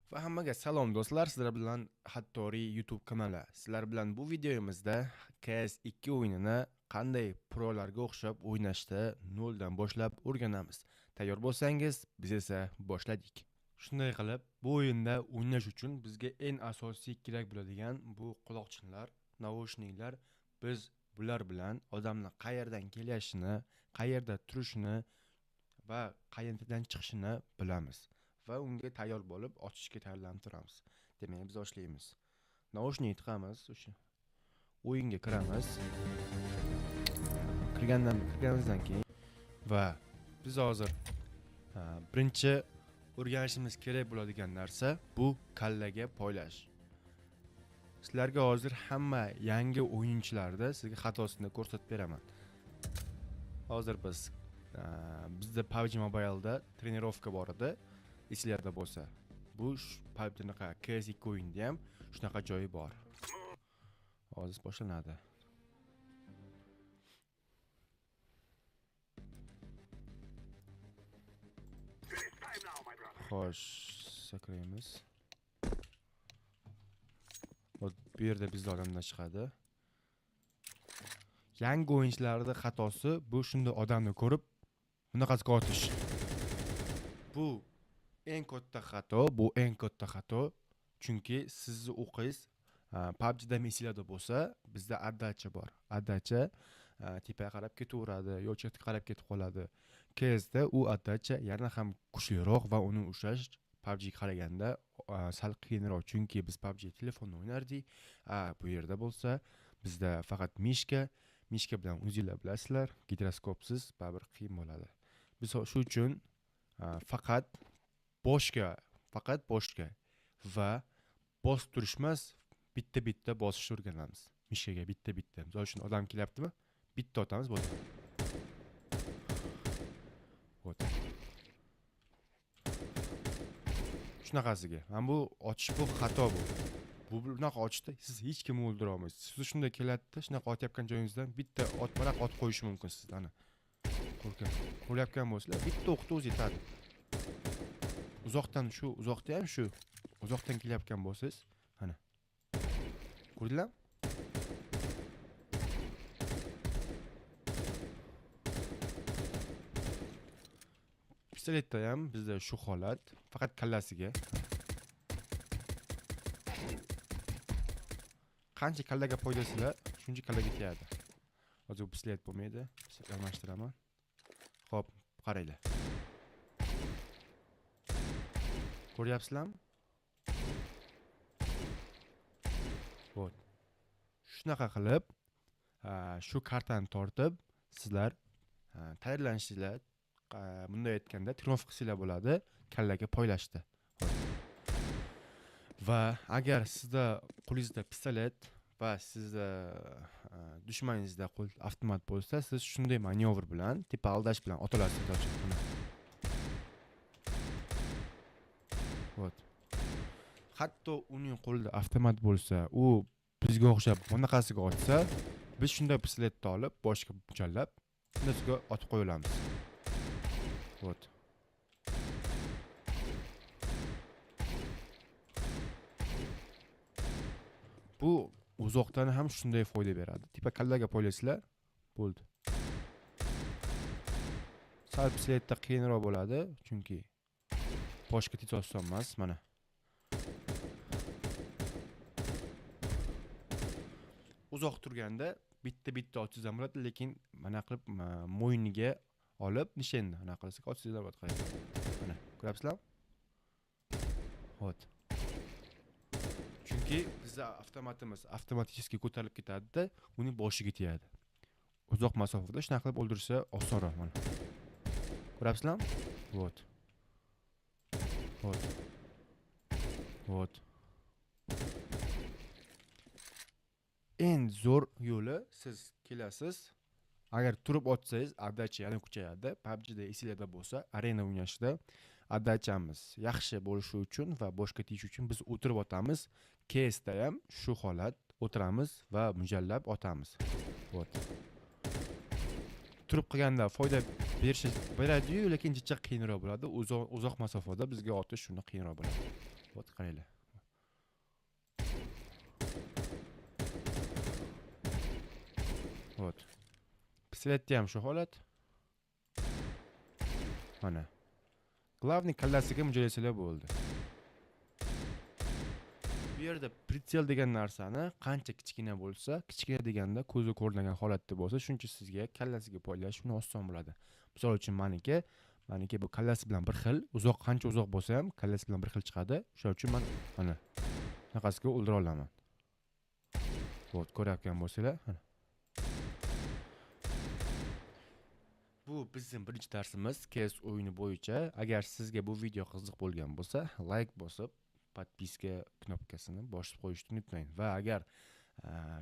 Va hammaga salom do'stlar, sizlar bilan Hattori YouTube kanali. Sizlar bilan bu videomizda CS2 o'yinini qanday prolarga o'xshab o'ynashni noldan boshlab o'rganamiz. Tayyor bo'lsangiz, biz esa boshladik. Shunday qilib, bu o'yinda o'ynash uchun bizga eng asosiy kerak bo'ladigan bu quloqchinlar, naushniklar. Biz bular bilan odamning qayerdan kelishini, qayerda turishini va qayerdan chiqishini bilamiz. Va unga tayyor bo'lib ochishga tayyorlanib turamiz. Demak, biz boshlaymiz. Naushnik tiqamiz, o'sha o'yinga kiramiz. Kirganimizdan keyin va biz hozir birinchi o'rganishimiz kerak bo'ladigan narsa bu kallaga poylash. Sizlarga hozir hamma yangi o'yinchilarda sizga xatosini ko'rsatib beraman. Hozir bizda PUBG Mobile'da trenirovka bor edi. Eslarda bo'lsa, bu PUBG'naqa CS2 o'yinda ham shunaqa joyi bor. Hozir boshlanadi. Xo'sh, sakraymiz. Bu yerda bizda odamlar chiqadi. Yangi o'yinchilarda xatosi bu shunda odamni ko'rib bunaqasiga otish. Bu eng katta xato, chunki sizni o'qingiz PUBG'da esinglarda bo'lsa, bizda addacha bor. Addacha tepaga qarab ketaveradi, yoki chetga qarab ketib qoladi. CS'da u addacha yana ham kuchliroq va uni ushlash PUBG'ga qaraganda sal qiyinroq, chunki biz PUBG telefonda o'ynardik. Bu yerda bo'lsa, bizda faqat mishka bilan o'zingizlar bilasizlar, giroskopsiz baribir qiyin bo'ladi. Biz shu uchun faqat boshga va bosib turish emas, bitta bosishni o'rganamiz. Mishkaga bitta. Misol uchun odam kelyaptimi? Bitta otamiz bo'ldi. Shunaqasiga. Mana bu ochish bu xato bu. Bunaqa ochishda siz hech kimni o'ldira olmaysiz. Siz shunday keladi-da, shunaqa otayotgan joyingizdan bitta otib qo'yish mumkin sizdan. Qo'rayotgan bo'lsalar, bitta o'qda o'zi yetadi. Uzoqda ham shu uzoqdan kelyapgan bo'lsangiz, mana. Ko'rdinglarmi? Pistoletda ham bizda shu holat, faqat kallasiga. Qancha kallaga foydasilar, shuncha kallaga tegadi. Hozir bu pistolet bo'lmaydi, almashtiraman. Xo'p, qaranglar. Ko'ryapsizlarmi? Xo'p. Shunaqa qilib, shu kartani tortib, sizlar tayyorlanishingizlar, bunday aytganda trenirovka qilsanglar bo'ladi, kallaga poylashdi. Va agar sizda qo'lingizda pistolet va sizda dushmaningizda qo'l avtomat bo'lsa, siz shunday manevr bilan, tepa aldash bilan otolasiz. Hatto uning qo'lida avtomat bo'lsa, u bizga o'xshab bunaqasiga otsa, biz shunday pistoletni olib, boshga muchallab, shunisiga otib qo'yamiz. Bu uzoqdan ham shunday foyda beradi. Tepa kallaga poylasizlar, bo'ldi. Sal pistoletda qiyinroq bo'ladi, chunki boshga tez oson emas, mana. Uzoq turganda bitta otsangiz bo'ladi, lekin mana qilib mo'yniga olib nishonni anaqa qilsak otsangiz bo'ladi. Mana, ko'ryapsizlarmi? Xo'p. Chunki bizda avtomatimiz avtomatik ko'tarilib ketadi-da, uning boshiga tegadi. Uzoq masofada shunaqa qilib o'ldirsa osonroq mana. Ko'ryapsizlarmi? Xo'p. Eng zo'r yo'li siz kelasiz. Agar turib otsangiz, addacha yana kuchayadi. PUBG'da esinglarda bo'lsa, arena o'ynashda addachamiz yaxshi bo'lishi uchun va boshqa tegish uchun biz o'tirib otamiz. CS'da ham shu holat, o'tiramiz va mujallab otamiz. Turib qilganda foyda beradi-yu, lekin jicha qiyinroq bo'ladi. Uzoq masofada bizga otish shunda qiyinroq bo'ladi. Pistolетda ham shu holat. Mana. Главный kallasiga mo'ljallasanglar bo'ldi. Bu yerda pritsel degan narsani qancha kichkina bo'lsa, kichkina deganda ko'zi ko'rinagan holatda bo'lsa, shuncha sizga kallasiga poylash shuni oson bo'ladi. Misol uchun maniki bu kallasi bilan bir xil, qancha uzoq bo'lsa ham kallasi bilan bir xil chiqadi. Shuning uchun men mana bunaqasiga o'ldira olaman. Bo't ko'rayotgan bo'lsanglar, mana. Bu bizning birinchi darsimiz CS o'yini bo'yicha. Agar sizga bu video qiziq bo'lgan bo'lsa, like bosib, podpiska knopkasini bosib qo'yishni unutmang. Va agar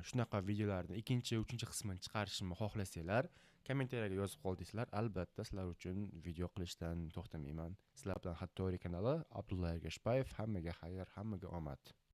shunaqa videolarni ikkinchi, uchinchi qismini chiqarishimni xohlasanglar, kommentariyaga yozib qoldingizlar, albatta sizlar uchun video qilishdan to'xtamayman. Sizlar bilan Hattori kanali Abdulla Ergashbayev. Hammaga xayr, hammaga omad.